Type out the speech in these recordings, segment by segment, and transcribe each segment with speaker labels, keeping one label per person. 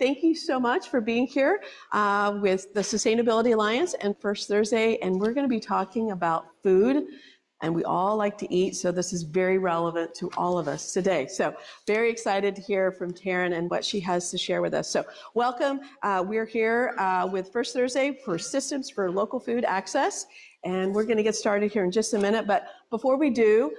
Speaker 1: thank you so much for being here with the Sustainability Alliance and First Thursday. And we're going to be talking about food. And we all like to eat, so this is very relevant to all of us today. So very excited to hear from Taryn and what she has to share with us. So welcome. We're here with First Thursday for Systems for Local Food Access. And we're going to get started here in just a minute. But before we do,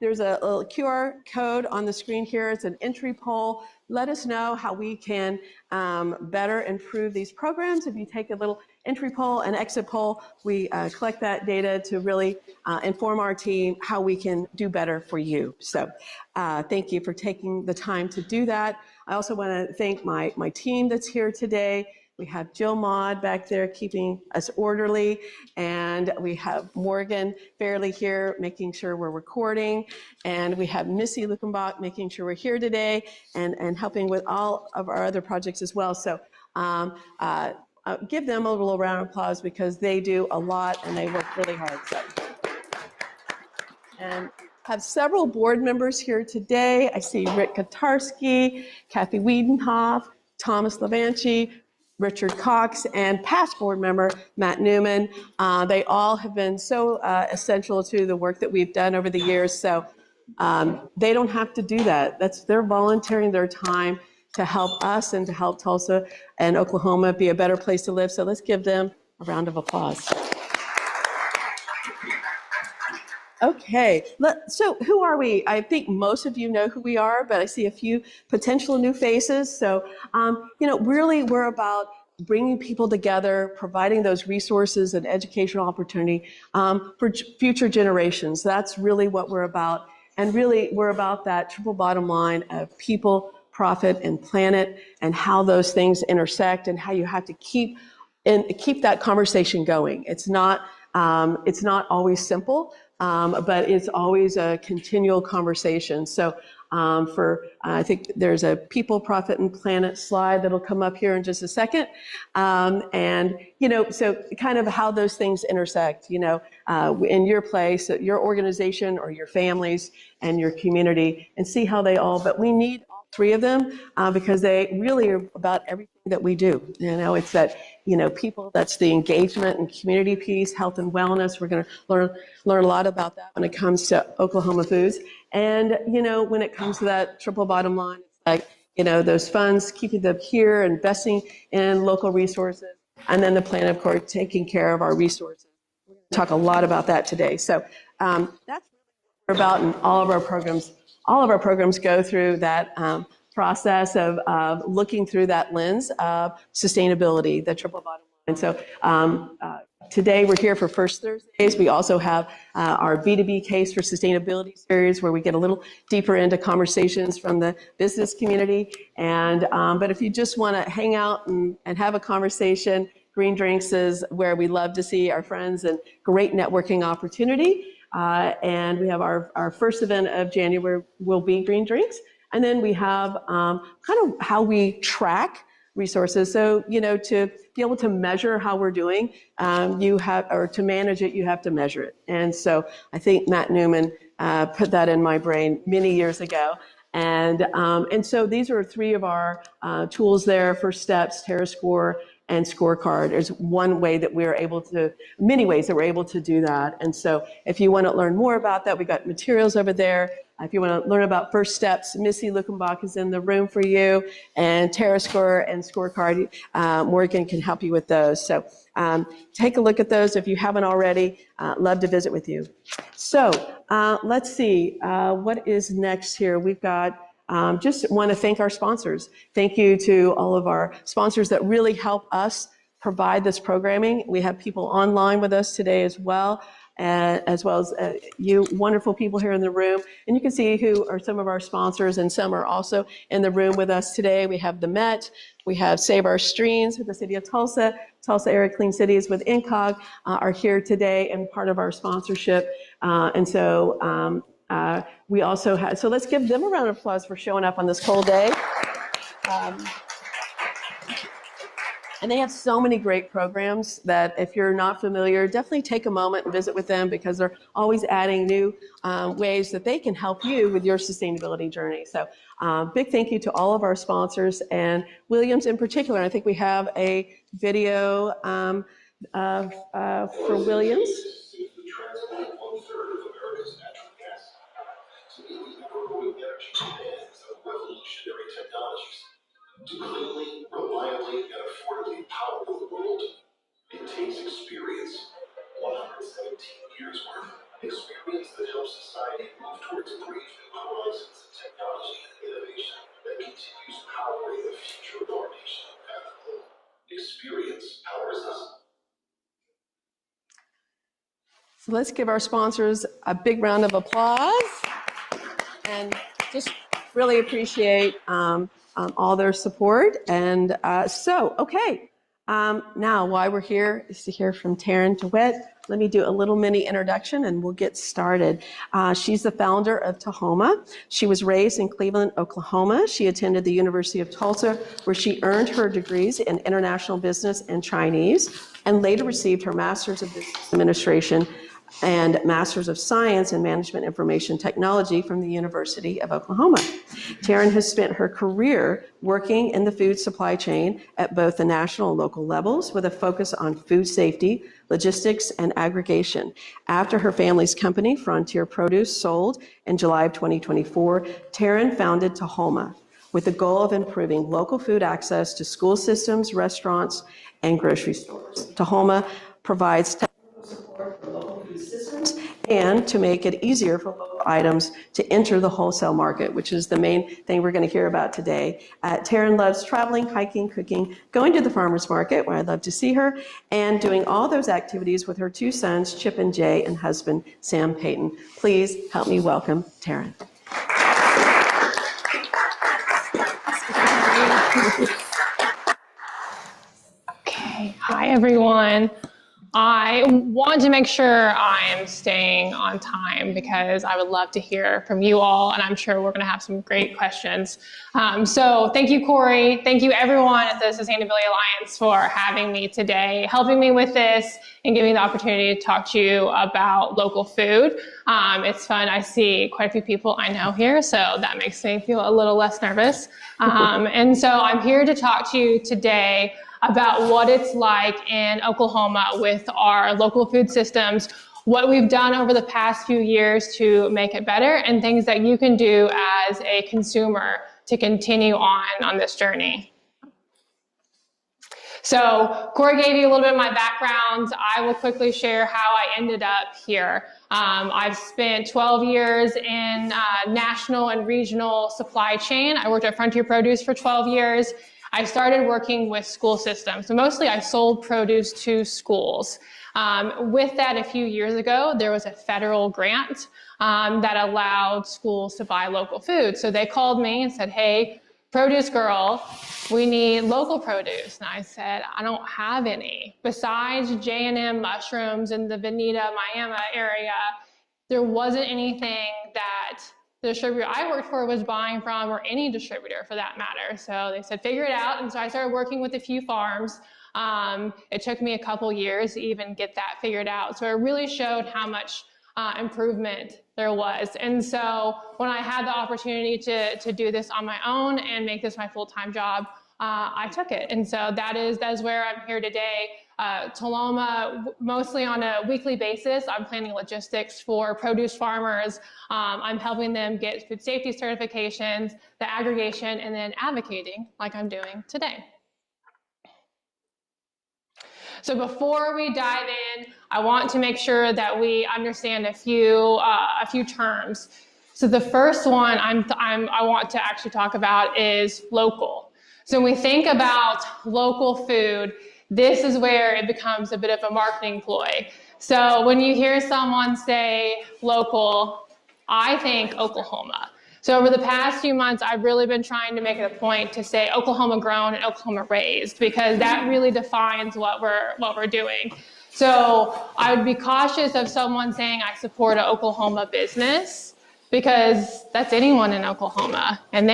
Speaker 1: there's a little QR code on the screen here. It's an entry poll. Let us know how we can better improve these programs. If you take a little entry poll and exit poll, we collect that data to really inform our team how we can do better for you. So thank you for taking the time to do that. I also want to thank my team that's here today. We have Jill Maud back there keeping us orderly, and we have Morgan Fairley here making sure we're recording, and we have Missy Luckenbach making sure we're here today and helping with all of our other projects as well. So give them a little round of applause because they do a lot and they work really hard. So. And have several board members here today. I see Rick Kotarski, Kathy Wiedenhoff, Thomas Levanchi, Richard Cox, and past board member Matt Newman. They all have been so essential to the work that we've done over the years. So they don't have to do that. They're volunteering their time to help us and to help Tulsa and Oklahoma be a better place to live. So let's give them a round of applause. Okay, so who are we? I think most of you know who we are, but I see a few potential new faces. So, really we're about bringing people together, providing those resources and educational opportunity for future generations. That's really what we're about. And really, we're about that triple bottom line of people, profit, and planet, and how those things intersect and how you have to keep that conversation going. It's not always simple. But it's always a continual conversation. So I think there's a people, profit, and planet slide that'll come up here in just a second. So kind of how those things intersect, in your place, your organization or your families and your community, and see how but we need all three of them because they really are about everything that we do. It's that, people, that's the engagement and community piece, health and wellness. We're going to learn a lot about that when it comes to Oklahoma Foods. And, when it comes to that triple bottom line, it's like, those funds, keeping them here, investing in local resources, and then the plan, of course, taking care of our resources. We're going to talk a lot about that today. So that's what we're about in all of our programs. All of our programs go through that process of looking through that lens of sustainability, the triple bottom line. So today we're here for First Thursdays. We also have our B2B case for sustainability series where we get a little deeper into conversations from the business community. And but if you just want to hang out and have a conversation, Green Drinks is where we love to see our friends and great networking opportunity. And we have our first event of January will be Green Drinks. And then we have kind of how we track resources. So, to be able to measure how we're doing, to manage it, you have to measure it. And so I think Matt Newman put that in my brain many years ago. And so these are three of our tools there: First Steps, TerraScore, and Scorecard. There's one way that many ways that we're able to do that. And so if you want to learn more about that, we've got materials over there. If you want to learn about First Steps, Missy Luckenbach is in the room for you, and TerraScore and Scorecard, Morgan can help you with those. So take a look at those if you haven't already. Love to visit with you. So let's see what is next here. We've got just want to thank our sponsors. Thank you to all of our sponsors that really help us provide this programming. We have people online with us today as well as you wonderful people here in the room. And you can see who are some of our sponsors, and some are also in the room with us today. We have the Met, we have Save Our Streams with the City of Tulsa, Tulsa Area Clean Cities with INCOG are here today and part of our sponsorship. We also have, so let's give them a round of applause for showing up on this cold day. And they have so many great programs that if you're not familiar, definitely take a moment and visit with them because they're always adding new ways that they can help you with your sustainability journey. So big thank you to all of our sponsors and Williams in particular. I think we have a video for Williams. Revolutionary technologies to cleanly, reliably, and affordably power the world. It takes experience, 117 years worth, experience that helps society move towards brief new horizons of technology and innovation that continues powering the future of our nation and the globe. Experience powers us. So let's give our sponsors a big round of applause and just really appreciate all their support. And okay. Now, why we're here is to hear from Taryn DeWitt. Let me do a little mini introduction and we'll get started. She's the founder of Tulhoma. She was raised in Cleveland, Oklahoma. She attended the University of Tulsa, where she earned her degrees in international business and Chinese, and later received her master's of business administration and Master's of Science in Management Information Technology from the University of Oklahoma. Taryn has spent her career working in the food supply chain at both the national and local levels with a focus on food safety, logistics, and aggregation. After her family's company, Frontier Produce, sold in July of 2024, Taryn founded Tulhoma with the goal of improving local food access to school systems, restaurants, and grocery stores. Tulhoma provides support for local food systems and to make it easier for local items to enter the wholesale market, which is the main thing we're going to hear about today. Taryn loves traveling, hiking, cooking, going to the farmer's market, where I'd love to see her, and doing all those activities with her two sons, Chip and Jay, and husband, Sam Payton. Please help me welcome Taryn.
Speaker 2: Okay, hi everyone. I want to make sure I'm staying on time because I would love to hear from you all, and I'm sure we're going to have some great questions. So thank you, Corey. Thank you, everyone at the Sustainability Alliance for having me today, helping me with this, and giving me the opportunity to talk to you about local food. It's fun. I see quite a few people I know here, so that makes me feel a little less nervous. And so I'm here to talk to you today about what it's like in Oklahoma with our local food systems, what we've done over the past few years to make it better, and things that you can do as a consumer to continue on this journey. So Corey gave you a little bit of my background. I will quickly share how I ended up here. I've spent 12 years in national and regional supply chain. I worked at Frontier Produce for 12 years. I started working with school systems. So mostly I sold produce to schools. With that, a few years ago, there was a federal grant that allowed schools to buy local food. So they called me and said, hey, produce girl, we need local produce. And I said, I don't have any. Besides J&M mushrooms in the Veneta, Miami area, there wasn't anything that the distributor I worked for was buying from, or any distributor for that matter. So they said, figure it out. And so I started working with a few farms. It took me a couple years to even get that figured out. So it really showed how much improvement there was. And so when I had the opportunity to do this on my own and make this my full-time job, I took it. And so that is where I'm here today. Tulhoma, mostly on a weekly basis, I'm planning logistics for produce farmers. I'm helping them get food safety certifications, the aggregation, and then advocating like I'm doing today. So before we dive in, I want to make sure that we understand a few terms. So the first one I want to actually talk about is local. So when we think about local food, this is where it becomes a bit of a marketing ploy. So when you hear someone say local, I think Oklahoma. So over the past few months, I've really been trying to make it a point to say Oklahoma grown and Oklahoma raised, because that really defines what we're doing. So I would be cautious of someone saying I support an Oklahoma business, because that's anyone in Oklahoma, and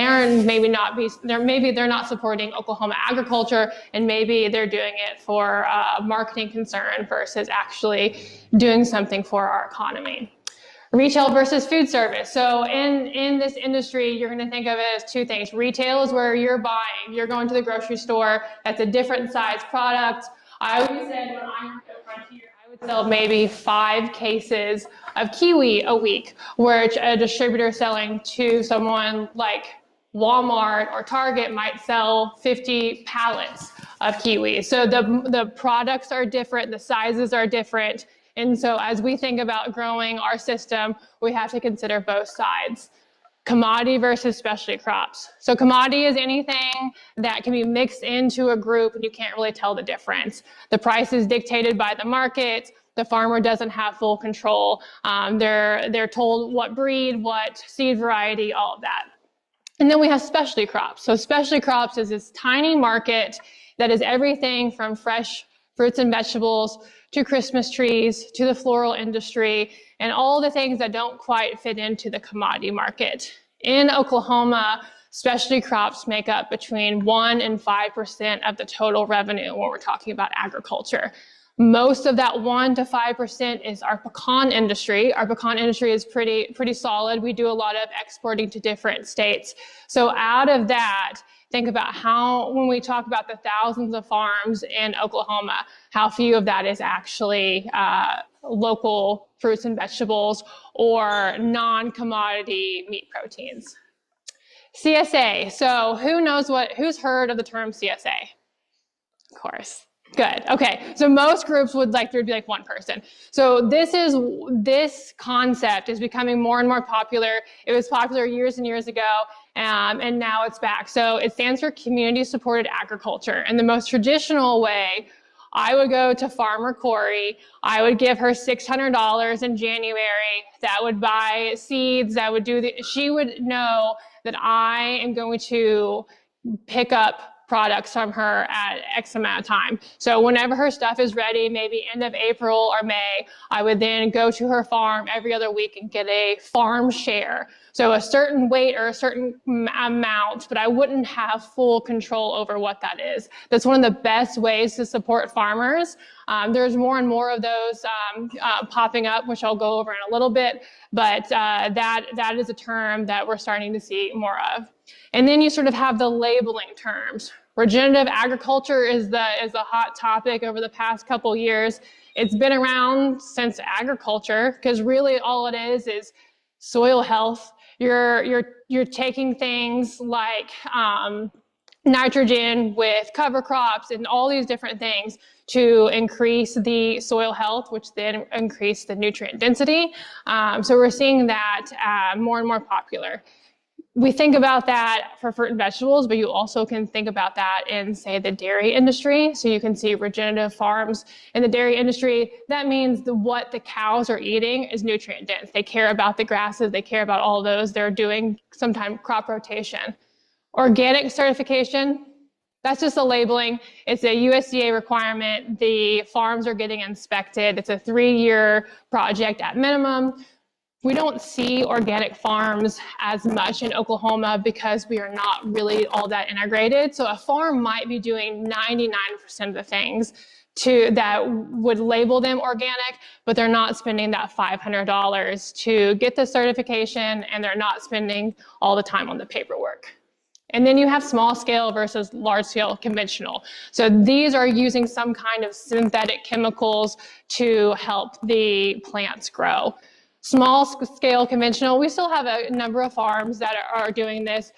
Speaker 2: maybe they're not supporting Oklahoma agriculture, and maybe they're doing it for a marketing concern versus actually doing something for our economy. Retail versus food service. So in this industry, you're going to think of it as two things. Retail is where you're buying. You're going to the grocery store. That's a different size product. I always said when I worked at Frontier, I would sell maybe 5 cases of kiwi a week, which a distributor selling to someone like Walmart or Target might sell 50 pallets of kiwi. So the products are different, the sizes are different. And so as we think about growing our system, we have to consider both sides. Commodity versus specialty crops. So commodity is anything that can be mixed into a group and you can't really tell the difference. The price is dictated by the market. The farmer doesn't have full control. They're told what breed, what seed variety, all of that. And then we have specialty crops. So specialty crops is this tiny market that is everything from fresh fruits and vegetables to Christmas trees to the floral industry and all the things that don't quite fit into the commodity market. In Oklahoma, specialty crops make up between 1% and 5% of the total revenue when we're talking about agriculture. Most of that 1% to 5% is our pecan industry. Our pecan industry is pretty solid. We do a lot of exporting to different states. So out of that, think about how, when we talk about the thousands of farms in Oklahoma, how few of that is actually local fruits and vegetables or non-commodity meat proteins. CSA. So who's heard of the term CSA? Of course. Good. Okay. So most groups there'd be like one person. So this concept is becoming more and more popular. It was popular years and years ago, and now it's back. So it stands for Community Supported Agriculture. And the most traditional way, I would go to Farmer Corey. I would give her $600 in January. That would buy seeds. She would know that I am going to pick up products from her at X amount of time. So whenever her stuff is ready, maybe end of April or May, I would then go to her farm every other week and get a farm share. So a certain weight or a certain amount, but I wouldn't have full control over what that is. That's one of the best ways to support farmers. There's more and more of those popping up, which I'll go over in a little bit, but that is a term that we're starting to see more of. And then you sort of have the labeling terms. Regenerative agriculture is a hot topic over the past couple years. It's been around since agriculture, because really all it is soil health. You're taking things like nitrogen with cover crops and all these different things to increase the soil health, which then increase the nutrient density. So we're seeing that more and more popular. We think about that for fruit and vegetables, but you also can think about that in, say, the dairy industry. So you can see regenerative farms in the dairy industry. That means what the cows are eating is nutrient dense. They care about the grasses. They care about all those. They're doing sometimes crop rotation. Organic certification, that's just a labeling. It's a USDA requirement. The farms are getting inspected. It's a 3-year project at minimum. We don't see organic farms as much in Oklahoma because we are not really all that integrated. So a farm might be doing 99% of the things that would label them organic, but they're not spending that $500 to get the certification, and they're not spending all the time on the paperwork. And then you have small scale versus large scale conventional. So these are using some kind of synthetic chemicals to help the plants grow. Small scale conventional, we still have a number of farms that are doing this,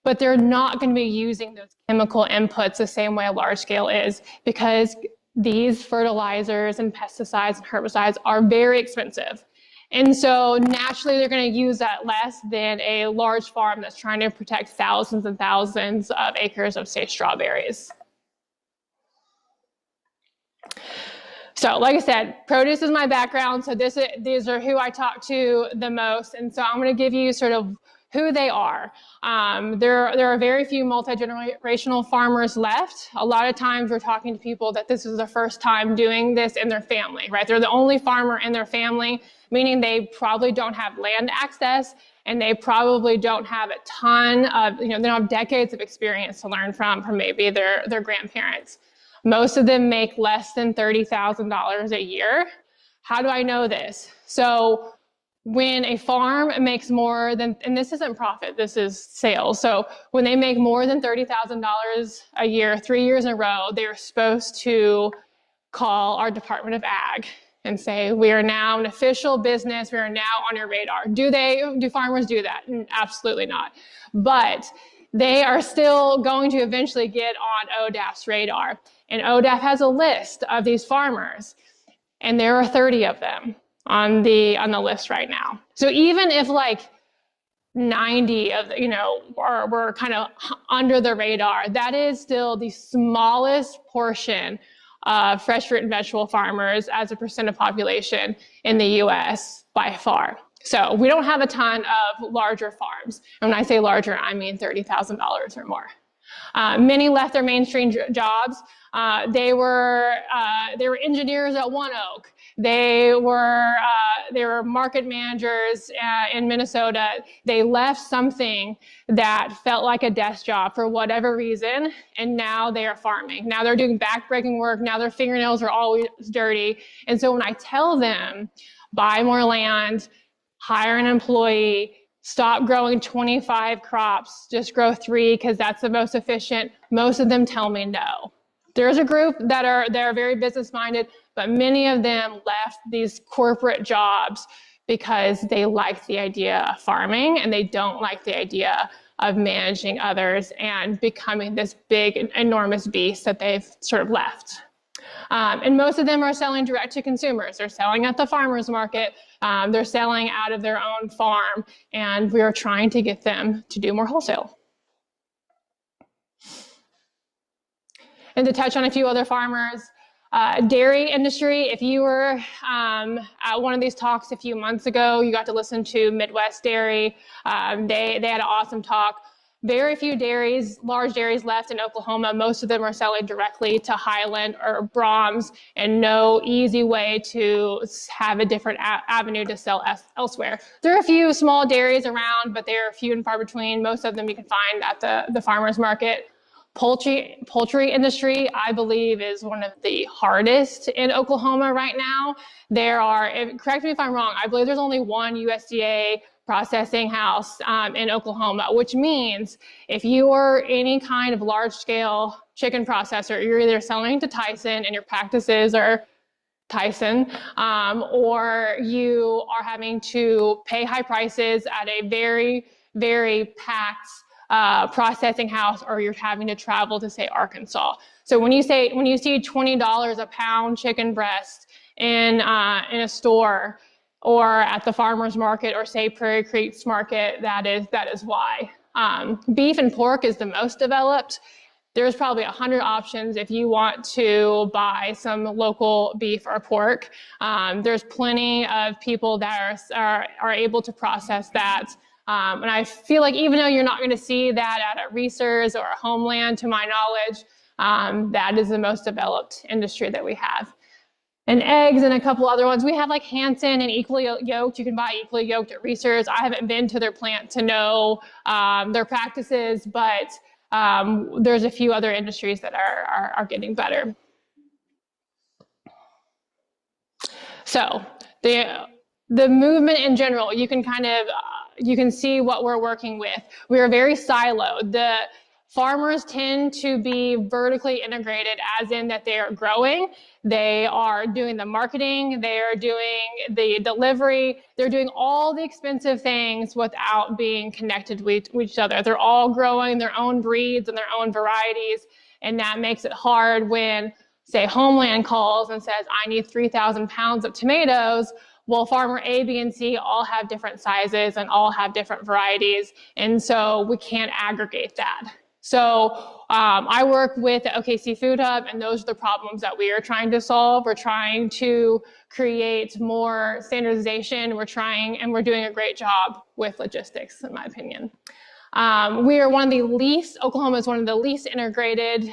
Speaker 2: but they're not going to be using those chemical inputs the same way a large scale is, because these fertilizers and pesticides and herbicides are very expensive. And so naturally they're going to use that less than a large farm that's trying to protect thousands and thousands of acres of, say, strawberries. So like I said, produce is my background. So these are who I talk to the most. And so I'm going to give you sort of who they are. There are very few multi-generational farmers left. A lot of times we're talking to people that this is their first time doing this in their family, right? They're the only farmer in their family, meaning they probably don't have land access, and they probably don't have a ton of, they don't have decades of experience to learn from maybe their grandparents. Most of them make less than $30,000 a year. How do I know this? So when a farm makes more than, and this isn't profit, this is sales. So when they make more than $30,000 a year, 3 years in a row, they're supposed to call our Department of Ag and say, we are now an official business, we are now on your radar. Do farmers do that? Absolutely not. But they are still going to eventually get on ODAF's radar. And ODAF has a list of these farmers, and there are 30 of them on the list right now. So even if like 90 of, were kind of under the radar, that is still the smallest portion of fresh fruit and vegetable farmers as a percent of population in the US by far. So we don't have a ton of larger farms. And when I say larger, I mean $30,000 or more. Many left their mainstream jobs. They were engineers at One Oak. They were market managers in Minnesota. They left something that felt like a desk job for whatever reason, and now they are farming. Now they're doing backbreaking work. Now their fingernails are always dirty. And so when I tell them, buy more land, hire an employee, stop growing 25 crops, just grow 3 because that's the most efficient, most of them tell me no. There's a group that are very business minded, but many of them left these corporate jobs because they like the idea of farming and they don't like the idea of managing others and becoming this big, enormous beast that they've sort of left. And most of them are selling direct to consumers. They're selling at the farmer's market. They're selling out of their own farm, and we are trying to get them to do more wholesale. And to touch on a few other farmers, dairy industry, if you were at one of these talks a few months ago, you got to listen to Midwest Dairy. They had an awesome talk. Very few dairies, large dairies left in Oklahoma. Most of them are selling directly to Highland or Brahms, and no easy way to have a different avenue to sell elsewhere. There are a few small dairies around, but they are few and far between. Most of them you can find at the farmer's market. Poultry industry, I believe, is one of the hardest in Oklahoma right now. Correct me if I'm wrong, I believe there's only one USDA processing house in Oklahoma, which means if you are any kind of large-scale chicken processor, you're either selling to Tyson and your practices are Tyson, or you are having to pay high prices at a very, very packed processing house, or you're having to travel to, say, Arkansas. So when you see $20 a pound chicken breast in a store or at the farmer's market or, say, Prairie Creek's market, that is why. Beef and pork is the most developed. There's probably 100 options if you want to buy some local beef or pork. There's plenty of people that are able to process that. And I feel like even though you're not going to see that at a Reese's or a Homeland, to my knowledge, that is the most developed industry that we have. And eggs and a couple other ones. We have like Hanson and Equally Yoked. You can buy Equally Yoked at Reese's. I haven't been to their plant to know their practices, but there's a few other industries that are getting better. So the movement in general, you can kind of you can see what we're working with. We are very siloed. The farmers tend to be vertically integrated, as in that they are growing, they are doing the marketing, they are doing the delivery, they're doing all the expensive things without being connected with each other. They're all growing their own breeds and their own varieties, and that makes it hard when, say, Homeland calls and says, I need 3,000 pounds of tomatoes. Well, farmer A, B, and C all have different sizes and all have different varieties, and so we can't aggregate that. So I work with the OKC Food Hub, and those are the problems that we are trying to solve. We're trying to create more standardization. We're doing a great job with logistics, in my opinion. We are Oklahoma is one of the least integrated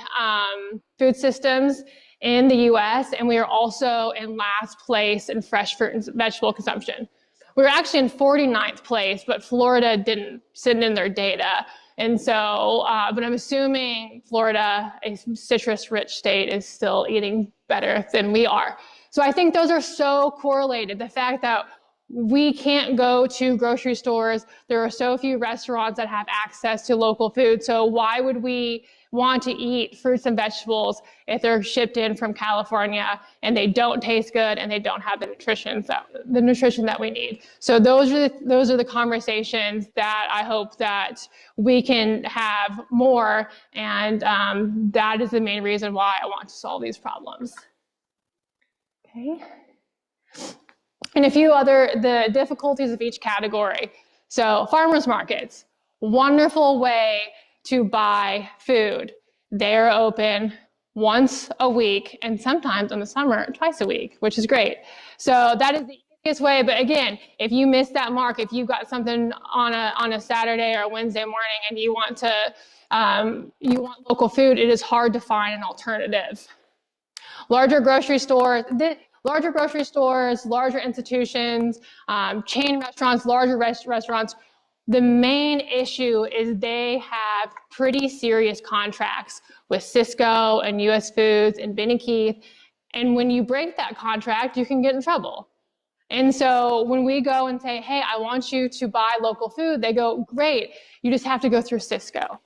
Speaker 2: food systems in the US, and we are also in last place in fresh fruit and vegetable consumption. We were actually in 49th place, but Florida didn't send in their data. And so, but I'm assuming Florida, a citrus-rich state, is still eating better than we are. So I think those are so correlated. The fact that we can't go to grocery stores, there are so few restaurants that have access to local food. So why would we want to eat fruits and vegetables if they're shipped in from California and they don't taste good and they don't have the nutrition that we need? So those are the conversations that I hope that we can have more, and that is the main reason why I want to solve these problems. Okay. And a few the difficulties of each category. So farmers markets, wonderful way to buy food. They're open once a week, and sometimes in the summer, twice a week, which is great. So that is the easiest way. But again, if you miss that mark, if you've got something on a Saturday or a Wednesday morning and you want local food, it is hard to find an alternative. Larger grocery stores, larger institutions, chain restaurants, larger restaurants. The main issue is they have pretty serious contracts with Cisco and US Foods and Ben & Keith. And when you break that contract, you can get in trouble. And so when we go and say, hey, I want you to buy local food, they go, great, you just have to go through Cisco.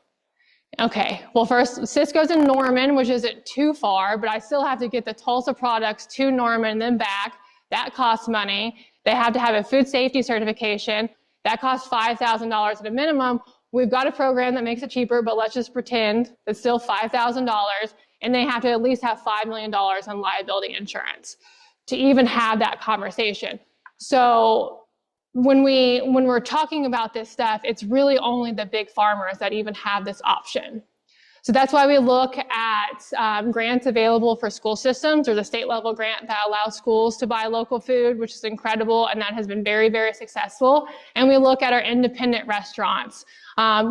Speaker 2: Okay, well, first, Cisco's in Norman, which isn't too far, but I still have to get the Tulsa products to Norman and then back. That costs money. They have to have a food safety certification. That costs $5,000 at a minimum. We've got a program that makes it cheaper, but let's just pretend it's still $5,000, and they have to at least have $5 million in liability insurance to even have that conversation. So when we're talking about this stuff, it's really only the big farmers that even have this option. So that's why we look at grants available for school systems. There's a state level grant that allows schools to buy local food, which is incredible, and that has been very, very successful. And we look at our independent restaurants,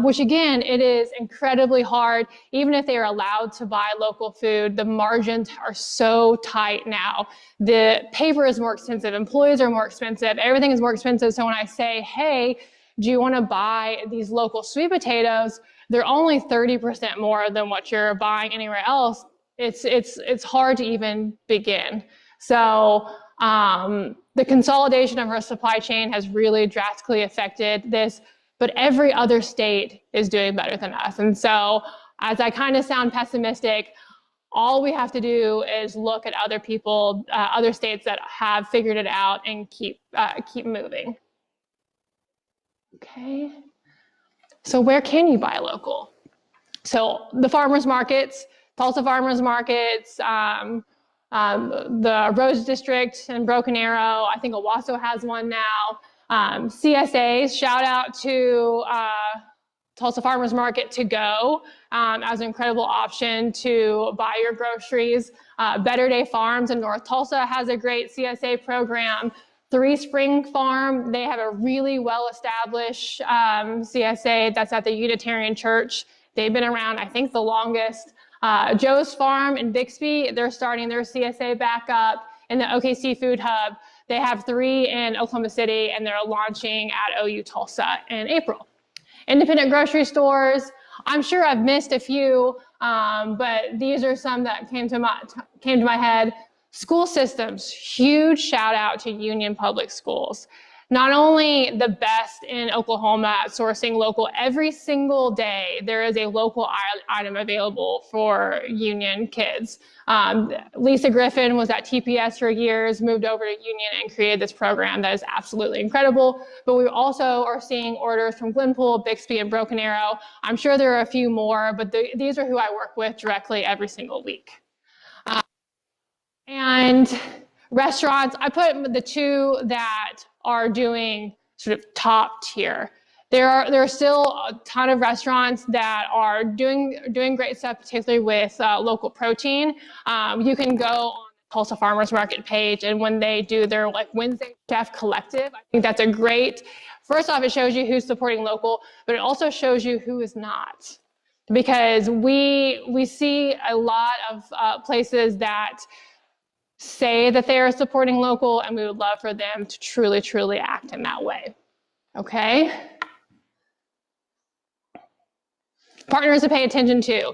Speaker 2: which again, it is incredibly hard. Even if they are allowed to buy local food, the margins are so tight now. The paper is more expensive, employees are more expensive, everything is more expensive. So when I say, hey, do you want to buy these local sweet potatoes? They're only 30% more than what you're buying anywhere else. It's hard to even begin. So the consolidation of our supply chain has really drastically affected this, but every other state is doing better than us. And so as I kind of sound pessimistic, all we have to do is look at other people, other states that have figured it out and keep moving. Okay. So where can you buy local? So the farmers markets, Tulsa farmers markets, the Rose District in Broken Arrow, I think Owasso has one now. CSAs, shout out to Tulsa Farmers Market to go as an incredible option to buy your groceries. Better Day Farms in North Tulsa has a great CSA program. Three Spring Farm, they have a really well-established CSA that's at the Unitarian Church. They've been around, I think, the longest. Joe's Farm in Bixby, they're starting their CSA back up. In the OKC Food Hub, they have 3 in Oklahoma City, and they're launching at OU Tulsa in April. Independent grocery stores, I'm sure I've missed a few, but these are some that came to my head. School systems, huge shout out to Union Public Schools. Not only the best in Oklahoma at sourcing local, every single day there is a local item available for Union kids. Lisa Griffin was at TPS for years, moved over to Union and created this program that is absolutely incredible. But we also are seeing orders from Glenpool, Bixby, and Broken Arrow. I'm sure there are a few more, but these are who I work with directly every single week. And restaurants, I put the 2 that are doing sort of top tier. There are still a ton of restaurants that are doing great stuff, particularly with local protein. You can go on the Tulsa Farmers Market page, and when they do their like Wednesday Chef Collective, I think that's a great, first off, it shows you who's supporting local, but it also shows you who is not. Because we see a lot of places that say that they are supporting local, and we would love for them to truly, truly act in that way. Okay? Partners to pay attention to.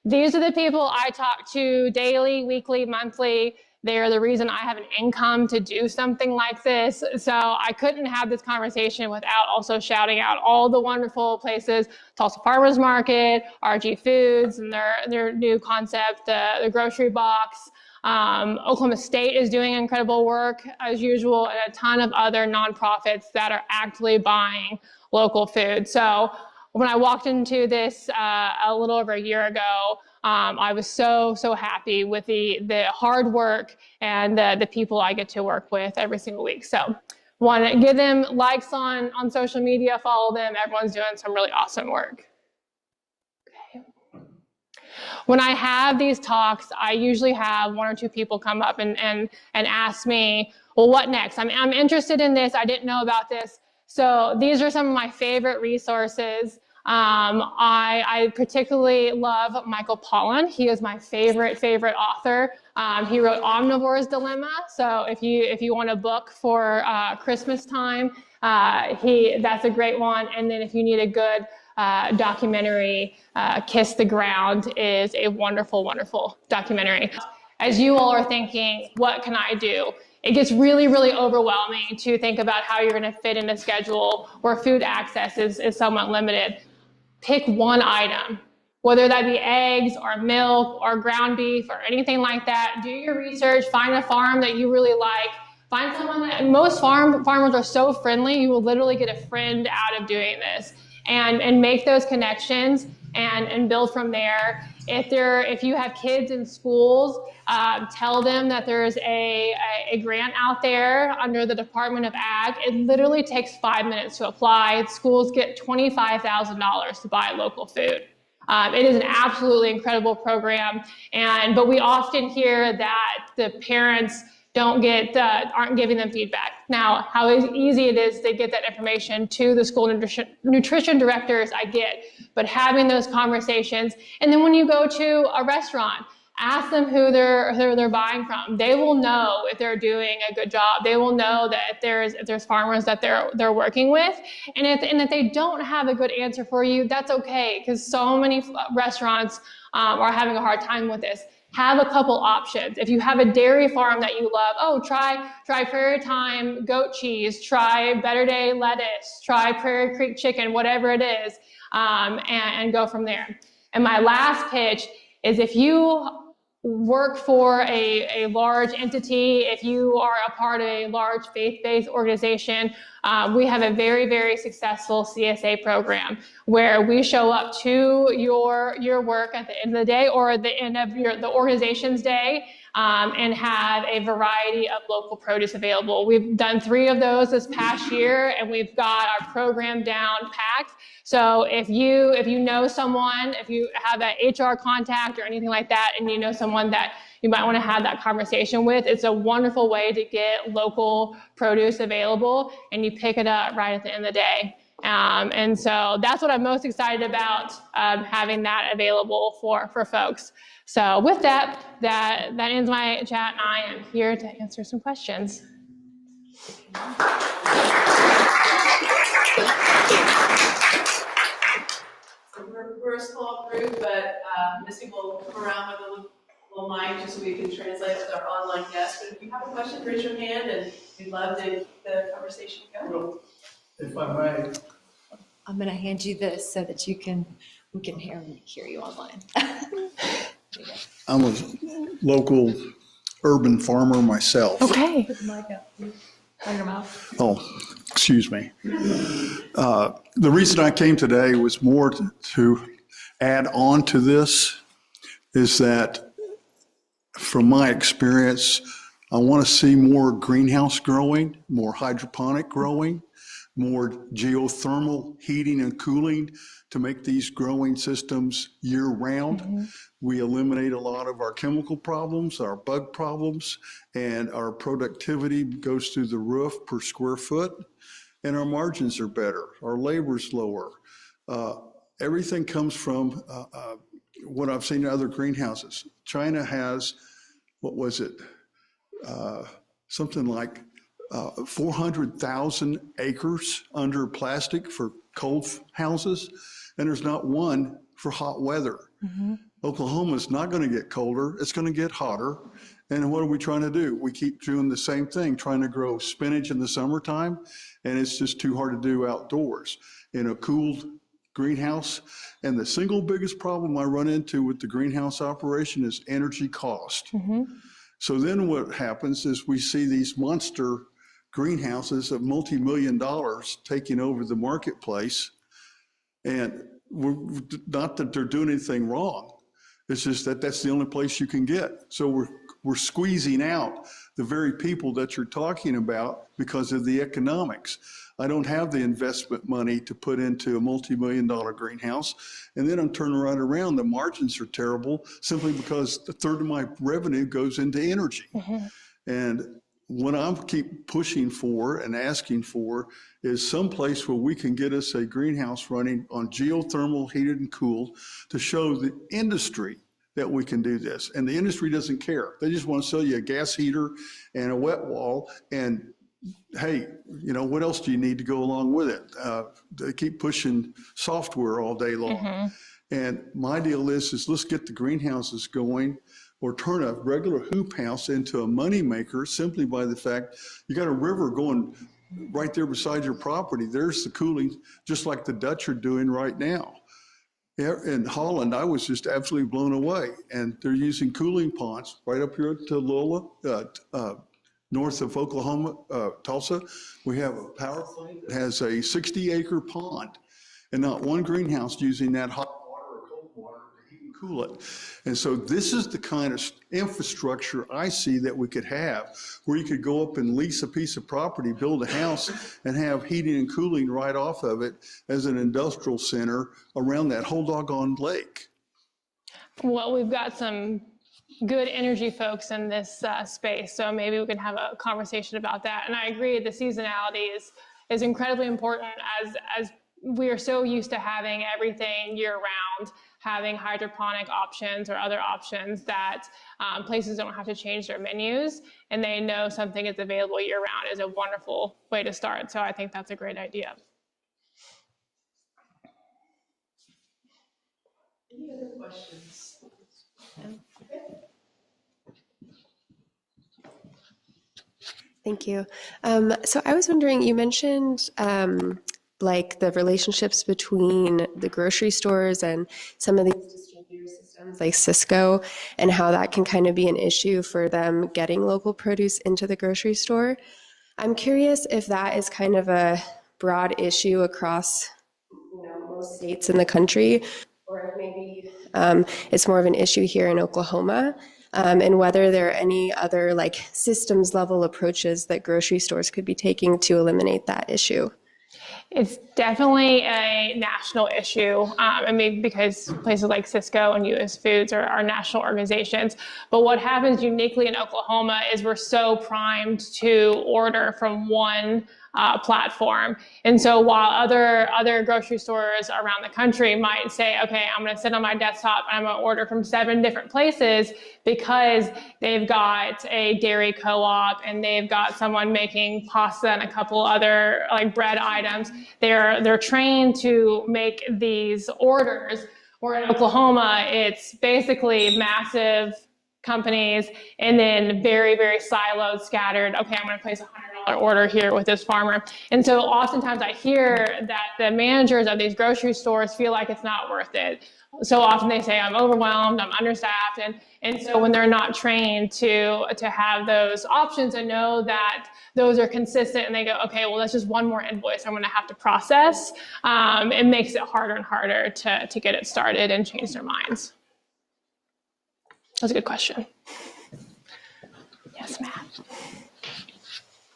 Speaker 2: These are the people I talk to daily, weekly, monthly. They're the reason I have an income to do something like this. So I couldn't have this conversation without also shouting out all the wonderful places: Tulsa Farmers Market, RG Foods, and their new concept, the grocery box. Oklahoma State is doing incredible work as usual, and a ton of other nonprofits that are actively buying local food. So when I walked into this a little over a year ago, I was so happy with the hard work and the people I get to work with every single week. So want to give them likes on social media, follow them. Everyone's doing some really awesome work. Okay. When I have these talks, I usually have one or two people come up and ask me, well, what next? I'm interested in this. I didn't know about this. So these are some of my favorite resources. I particularly love Michael Pollan. He is my favorite author. He wrote Omnivore's Dilemma. So if you want a book for Christmas time, that's a great one. And then if you need a good documentary, Kiss the Ground is a wonderful, wonderful documentary. As you all are thinking, what can I do? It gets really, really overwhelming to think about how you're going to fit in a schedule where food access is somewhat limited. Pick one item, whether that be eggs or milk or ground beef or anything like that. Do your research, find a farm that you really like. Find someone that, most farmers are so friendly, you will literally get a friend out of doing this. And make those connections and build from there. If you have kids in schools, tell them that there's a grant out there under the Department of Ag. It literally takes 5 minutes to apply. Schools get $25,000 to buy local food. It is an absolutely incredible program, but we often hear that the parents aren't giving them feedback. Now, how easy it is to get that information to the school nutrition directors, I get, but having those conversations, and then when you go to a restaurant, ask them who they're buying from. They will know if they're doing a good job. They will know that if there's farmers that they're working with, and if they don't have a good answer for you, that's okay, because so many restaurants are having a hard time with this. Have a couple options. If you have a dairy farm that you love, try Prairie Time goat cheese, try Better Day lettuce, try Prairie Creek chicken, whatever it is, and go from there. And my last pitch is, if you work for a large entity, if you are a part of a large faith-based organization, we have a very, very successful CSA program where we show up to your work at the end of the day or at the end of the organization's day, and have a variety of local produce available. We've done 3 of those this past year, and we've got our program down packed. So if you know someone, if you have an HR contact or anything like that, and you know someone that you might want to have that conversation with, it's a wonderful way to get local produce available, and you pick it up right at the end of the day. And so that's what I'm most excited about, having that available for folks. So with that ends my chat, and I am here to answer some questions.
Speaker 1: So we're a small group, but Missy will come around with a little mic just so we can translate with our online guests. But if you have a question, raise your hand, and we'd love to keep the conversation going.
Speaker 3: Well, if I may,
Speaker 4: I'm going to hand you this so that we can hear you online.
Speaker 3: I'm a local urban farmer myself.
Speaker 2: Okay.
Speaker 4: Put the mic up, please. On your mouth.
Speaker 3: Oh, excuse me. The reason I came today was more to add on to this, is that from my experience, I want to see more greenhouse growing, more hydroponic growing, more geothermal heating and cooling to make these growing systems year-round. Mm-hmm. We eliminate a lot of our chemical problems, our bug problems, and our productivity goes through the roof per square foot, and our margins are better, our labor's lower. Everything comes from what I've seen in other greenhouses. China has, what was it, something like 400,000 acres under plastic for cold houses, and there's not one for hot weather. Oklahoma is not going to get colder. It's going to get hotter. And what are we trying to do? We keep doing the same thing, trying to grow spinach in the summertime, and it's just too hard to do outdoors in a cooled greenhouse. And the single biggest problem I run into with the greenhouse operation is energy cost. So then what happens is we see these monster greenhouses of multi-million dollars taking over the marketplace. And not that they're doing anything wrong. It's just that that's the only place you can get. So we're squeezing out the very people that you're talking about because of the economics. I don't have the investment money to put into a multi-million-dollar greenhouse. And then I'm turning right around, the margins are terrible simply because a third of my revenue goes into energy. And what I keep pushing for and asking for is some place where we can get us a greenhouse running on geothermal, heated and cooled, to show the industry that we can do this. And the industry doesn't care. They just want to sell you a gas heater and a wet wall. And hey, you know, what else do you need to go along with it? They keep pushing software all day long. And my deal is let's get the greenhouses going, or turn a regular hoop house into a moneymaker simply by the fact you got a river going right there beside your property. There's the cooling, just like the Dutch are doing right now. In Holland, I was just absolutely blown away. And they're using cooling ponds right up here at Tulhoma, north of Oklahoma, Tulsa. We have a power plant that has a 60-acre pond, and not one greenhouse using that hot water or cold water to heat and cool it. And so this is the kind of infrastructure I see that we could have, where you could go up and lease a piece of property, build a house, and have heating and cooling right off of it as an industrial center around that whole doggone lake.
Speaker 2: Well, we've got some good energy folks in this space, so maybe we can have a conversation about that. And I agree, the seasonality is incredibly important, as we are so used to having everything year round, having hydroponic options or other options that places don't have to change their menus, and they know something is available year round is a wonderful way to start. So I think that's a great idea.
Speaker 1: Any other questions?
Speaker 5: Thank you. So I was wondering, you mentioned like the relationships between the grocery stores and some of these distributor systems like Cisco, and how that can kind of be an issue for them getting local produce into the grocery store. I'm curious if that is kind of a broad issue across most states in the country, or if maybe it's more of an issue here in Oklahoma. And whether there are any other like systems level approaches that grocery stores could be taking to eliminate that issue.
Speaker 2: It's definitely a national issue. I mean, because places like Cisco and US Foods are national organizations. But what happens uniquely in Oklahoma is we're so primed to order from one platform. And so while other grocery stores around the country might say, okay, I'm going to sit on my desktop and I'm going to order from 7 different places, because they've got a dairy co-op and they've got someone making pasta and a couple other like bread items. They're trained to make these orders. Where in Oklahoma, it's basically massive companies and then very, very siloed, scattered. Okay, I'm going to place a $100 order here with this farmer. And so oftentimes I hear that the managers of these grocery stores feel like it's not worth it. So often they say, I'm overwhelmed, I'm understaffed. And so when they're not trained to have those options and know that those are consistent, and they go, okay, well, that's just one more invoice I'm going to have to process, it makes it harder and harder to get it started and change their minds. That's a good question. Yes, Matt.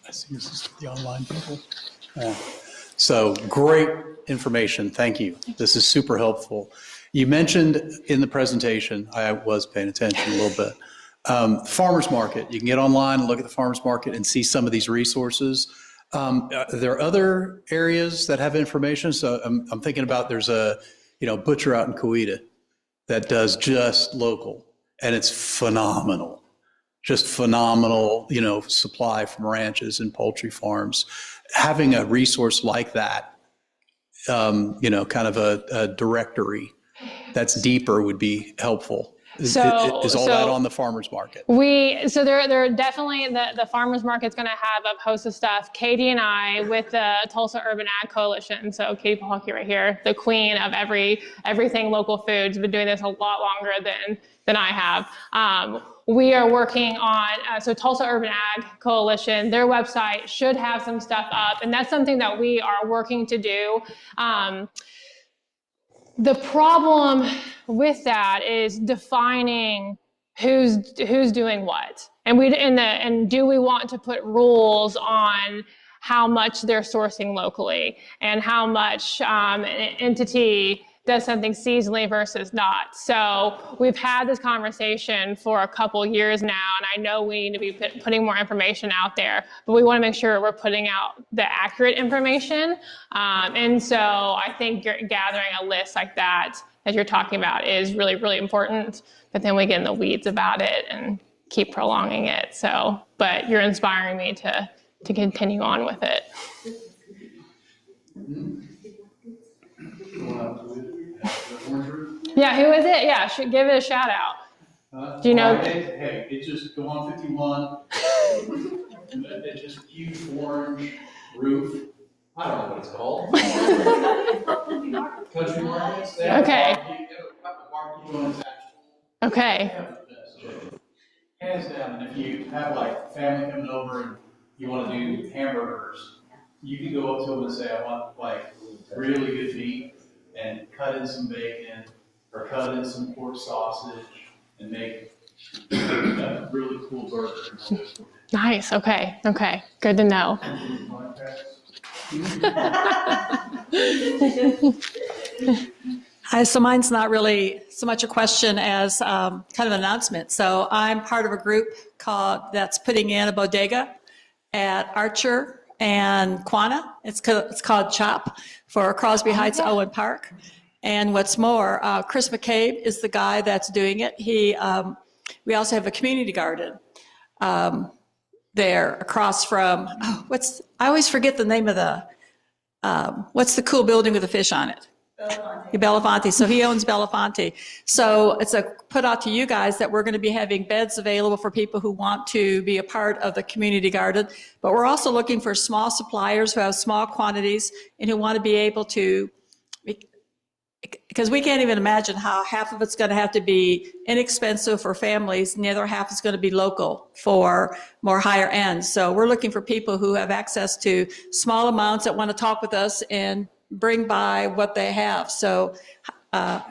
Speaker 6: I see this is the online people. So great information. Thank you. This is super helpful. You mentioned in the presentation, I was paying attention a little bit, farmers market. You can get online and look at the farmers market and see some of these resources. There are other areas that have information. So I'm thinking about, there's a butcher out in Coweta that does just local, and it's phenomenal. just phenomenal, supply from ranches and poultry farms. Having a resource like that, kind of a directory that's deeper would be helpful. Is all that on the farmer's market?
Speaker 2: So they're definitely, the farmer's market's going to have a host of stuff. Katie and I, with the Tulsa Urban Ag Coalition, so Katie Pahalke right here, the queen of everything local foods, been doing this a lot longer than I have. We are working on, so Tulsa Urban Ag Coalition, their website should have some stuff up, and that's something that we are working to do. The problem with that is defining who's doing what, and do we want to put rules on how much they're sourcing locally and how much an entity does something seasonally versus not. So we've had this conversation for a couple years now, and I know we need to be putting more information out there, but we want to make sure we're putting out the accurate information. And so I think gathering a list like that you're talking about is really, really important, but then we get in the weeds about it and keep prolonging it. So, but you're inspiring me to continue on with it. Yeah, who is it? Yeah, should give it a shout out. Do you know?
Speaker 6: Hey, it's just go on 51. It's just huge orange roof. I don't know what it's called. Country markets.
Speaker 2: Okay.
Speaker 6: Barbecue on its actual.
Speaker 2: Okay.
Speaker 6: Hands down, and if you have like family coming over and you want to do hamburgers, you can go up to them and say, I want like really good meat, and cut in some bacon or cut in some pork sausage and make a really cool burger.
Speaker 2: Nice. Okay. Good to know.
Speaker 7: So mine's not really so much a question as kind of an announcement. So I'm part of a group that's putting in a bodega at Archer and Quanah. It's called CHOP for Crosby Heights Owen Park. And what's more, Chris McCabe is the guy that's doing it. We also have a community garden there across from, I always forget the name of what's the cool building with the fish on it? Belafonte. So he owns Belafonte. So it's put out to you guys that we're going to be having beds available for people who want to be a part of the community garden. But we're also looking for small suppliers who have small quantities and who want to be able to, because we can't even imagine how half of it's going to have to be inexpensive for families and the other half is going to be local for more higher end. So we're looking for people who have access to small amounts that want to talk with us and bring by what they have. So I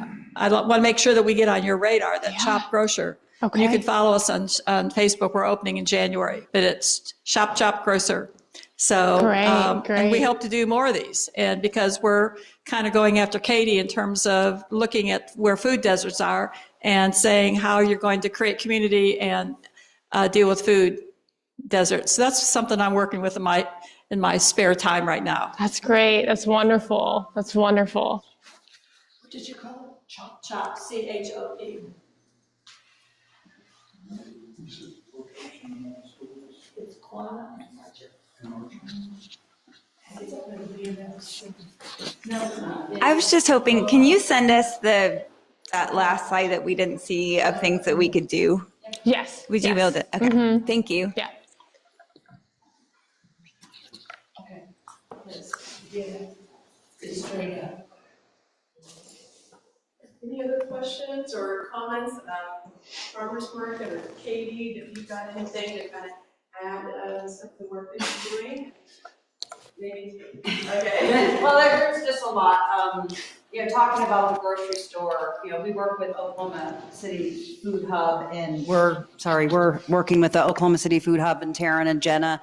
Speaker 7: want to make sure that we get on your radar, that Chop Grocer. Okay. You can follow us on Facebook. We're opening in January, but it's Chop Grocer. So,
Speaker 2: great.
Speaker 7: And we hope to do more of these. And because we're kind of going after Katie in terms of looking at where food deserts are and saying how you're going to create community and deal with food deserts. So that's something I'm working with in my spare time right now.
Speaker 2: That's great. That's wonderful.
Speaker 7: What did you call it? Chop, CHOP. It's Quanah.
Speaker 8: I was just hoping, can you send us that last slide that we didn't see of things that we could do?
Speaker 2: Yes.
Speaker 8: Would you be able to? Okay.
Speaker 2: Mm-hmm.
Speaker 8: Thank you.
Speaker 2: Yeah.
Speaker 7: Okay. Let's get it straight up.
Speaker 1: Any other questions or comments about farmers market or Katie, if you've got anything to kind of add some of the work that you're doing? Maybe. Okay.
Speaker 9: Well, there's just a lot. Talking about the grocery store, we work with Oklahoma City Food Hub, and we're working with the Oklahoma City Food Hub and Taryn and Jenna,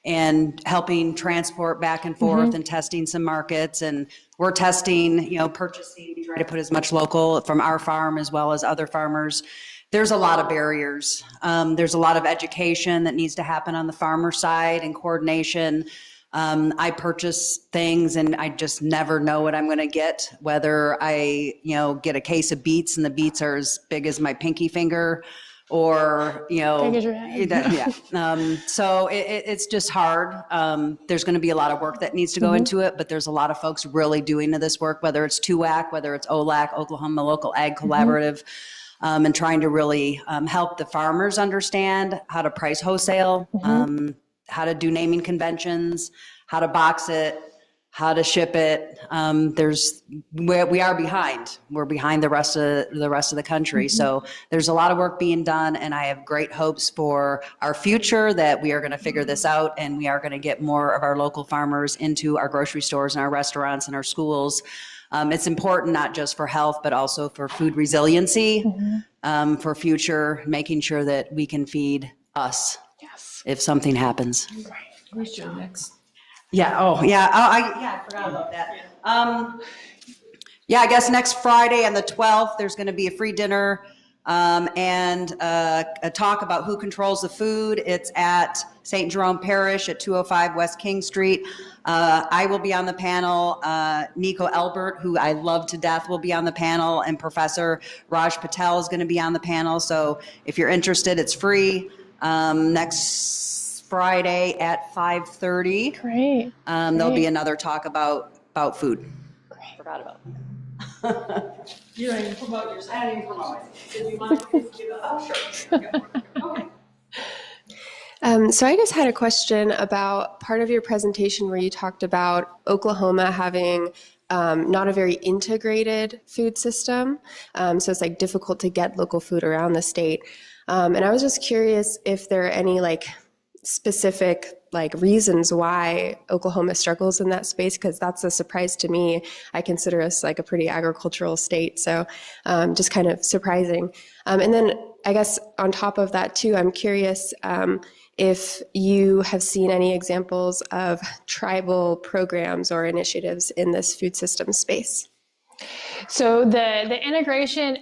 Speaker 9: and helping transport back and forth and testing some markets. And we're testing, purchasing, we try to put as much local from our farm as well as other farmers. There's a lot of barriers. There's a lot of education that needs to happen on the farmer side and coordination. I purchase things and I just never know what I'm going to get, whether I, get a case of beets and the beets are as big as my pinky finger, or,
Speaker 2: Big as your head.
Speaker 9: So it's just hard. There's going to be a lot of work that needs to go into it, but there's a lot of folks really doing this work, whether it's TUAC, whether it's OLAC, Oklahoma Local Ag Collaborative, and trying to really help the farmers understand how to price wholesale, how to do naming conventions, how to box it, how to ship it. We are behind. We're behind the rest of the country. So there's a lot of work being done, and I have great hopes for our future that we are going to figure this out, and we are going to get more of our local farmers into our grocery stores and our restaurants and our schools. It's important not just for health, but also for food resiliency, for future, making sure that we can feed us if something happens.
Speaker 7: Who's your next?
Speaker 9: Yeah. Oh, yeah. I forgot about that. I guess next Friday on the 12th, there's going to be a free dinner and a talk about who controls the food. It's at St. Jerome Parish at 205 West King Street. I will be on the panel. Nico Elbert, who I love to death, will be on the panel, and Professor Raj Patel is going to be on the panel. So if you're interested, it's free. Next Friday at 5:30.
Speaker 2: Great.
Speaker 9: There'll be another talk about food.
Speaker 2: Great.
Speaker 9: Forgot about that.
Speaker 7: You don't even promote yourself.
Speaker 9: I don't even promote myself. Did you mind? Oh, sure. Okay.
Speaker 5: So I just had a question about part of your presentation where you talked about Oklahoma having not a very integrated food system. So it's like difficult to get local food around the state. And I was just curious if there are any specific reasons why Oklahoma struggles in that space, because that's a surprise to me. I consider us a pretty agricultural state, so just kind of surprising. And then I guess on top of that too, I'm curious if you have seen any examples of tribal programs or initiatives in this food system space.
Speaker 2: So the integration,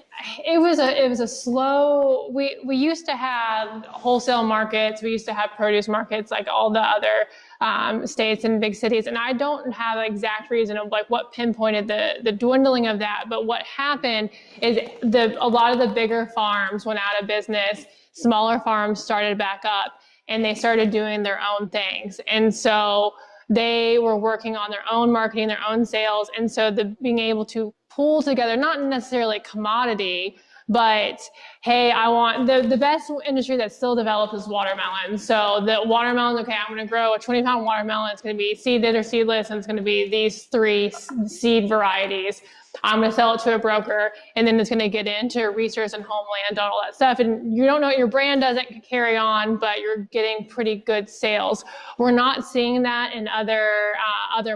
Speaker 2: it was a slow. We used to have wholesale markets. We used to have produce markets like all the other states and big cities. And I don't have an exact reason of what pinpointed the dwindling of that. But what happened is a lot of the bigger farms went out of business. Smaller farms started back up, and they started doing their own things. And so they were working on their own marketing, their own sales. And so being able to pull together, not necessarily commodity, but hey, I want the best industry that's still developed is watermelon. So the watermelon, okay, I'm going to grow a 20-pound watermelon. It's going to be seeded or seedless, and it's going to be these 3 seed varieties. I'm going to sell it to a broker, and then it's going to get into research and homeland and all that stuff. And you don't know what your brand doesn't carry on, but you're getting pretty good sales. We're not seeing that in other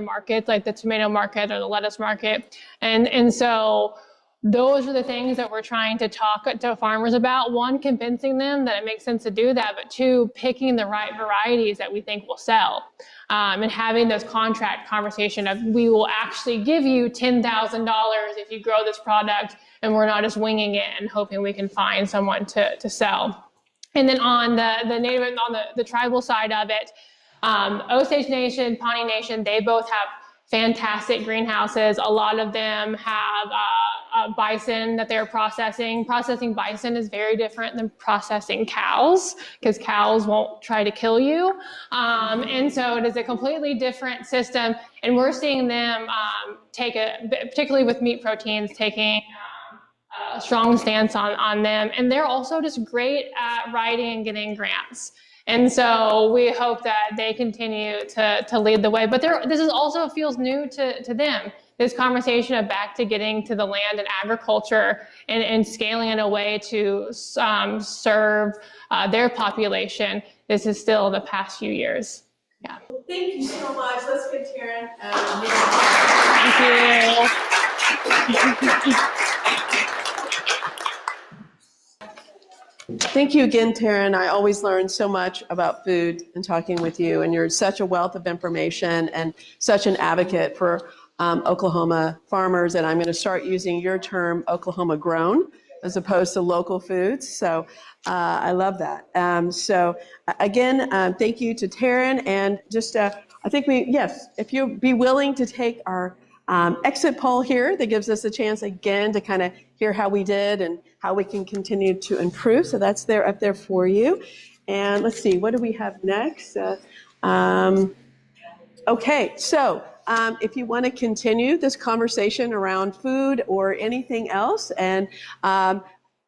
Speaker 2: markets, like the tomato market or the lettuce market. And so those are the things that we're trying to talk to farmers about. 1, convincing them that it makes sense to do that, but 2, picking the right varieties that we think will sell. And having those contract conversation of, we will actually give you $10,000 if you grow this product, and we're not just winging it and hoping we can find someone to sell. And then on the native, on the tribal side of it, Osage Nation, Pawnee Nation, they both have fantastic greenhouses. A lot of them have bison that they're processing. Processing bison is very different than processing cows, because cows won't try to kill you. And so it is a completely different system. And we're seeing them particularly with meat proteins, taking a strong stance on them. And they're also just great at writing and getting grants. And so we hope that they continue to lead the way. But this is also feels new to them. This conversation of back to getting to the land and agriculture and scaling in a way to serve their population. This is still the past few years. Yeah.
Speaker 1: Thank you so much. Let's give Taryn
Speaker 2: Thank you.
Speaker 1: Thank you again, Taryn. I always learn so much about food and talking with you, and you're such a wealth of information and such an advocate for Oklahoma farmers. And I'm going to start using your term, Oklahoma grown, as opposed to local foods. So I love that. So again, thank you to Taryn. And just, I think if you'd be willing to take our exit poll here that gives us a chance again to kind of hear how we did and how we can continue to improve. So that's there up there for you. And let's see, what do we have next? Okay, so if you want to continue this conversation around food or anything else, and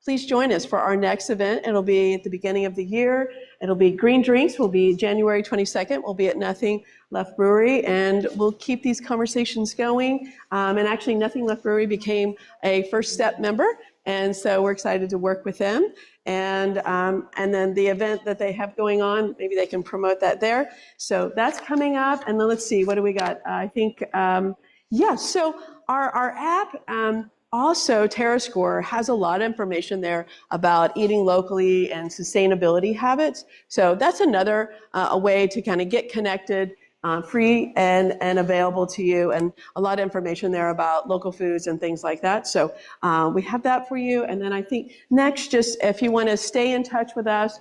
Speaker 1: please join us for our next event. It'll be at the beginning of the year. It'll be Green Drinks. Will be January 22nd. We'll be at Nothing Left Brewery, and we'll keep these conversations going. And actually, Nothing Left Brewery became a First Step member, and so we're excited to work with them. And then the event that they have going on, maybe they can promote that there. So that's coming up. And then let's see, what do we got? I think, so our app, also TerraScore has a lot of information there about eating locally and sustainability habits. So that's another a way to kind of get connected, free and available to you, and a lot of information there about local foods and things like that. So we have that for you. And then I think next, just if you want to stay in touch with us,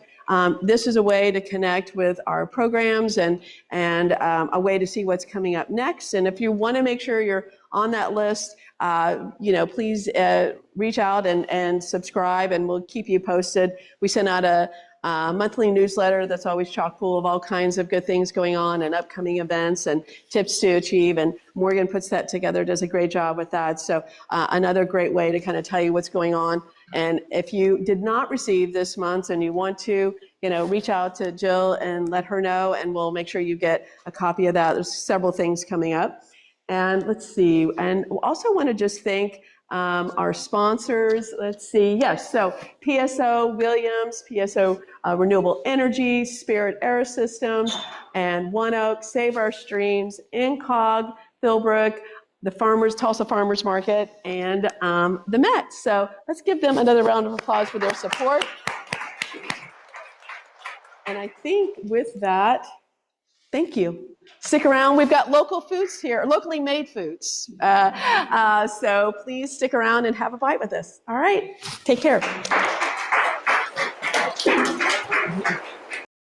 Speaker 1: this is a way to connect with our programs and a way to see what's coming up next. And if you want to make sure you're on that list, please reach out and subscribe, and we'll keep you posted. We send out a monthly newsletter that's always chock full of all kinds of good things going on and upcoming events and tips to achieve. And Morgan puts that together, does a great job with that. So another great way to kind of tell you what's going on. And if you did not receive this month and you want to, reach out to Jill and let her know, and we'll make sure you get a copy of that. There's several things coming up. And let's see, and also want to just thank our sponsors. Let's see, yes, so PSO Williams, PSO Renewable Energy, Spirit Aerosystems, and One Oak, Save Our Streams, Incog, Philbrook, the Tulsa Farmers Market, and the Met. So let's give them another round of applause for their support. And I think with that, thank you. Stick around. We've got local foods here, locally made foods. So please stick around and have a bite with us. All right. Take care.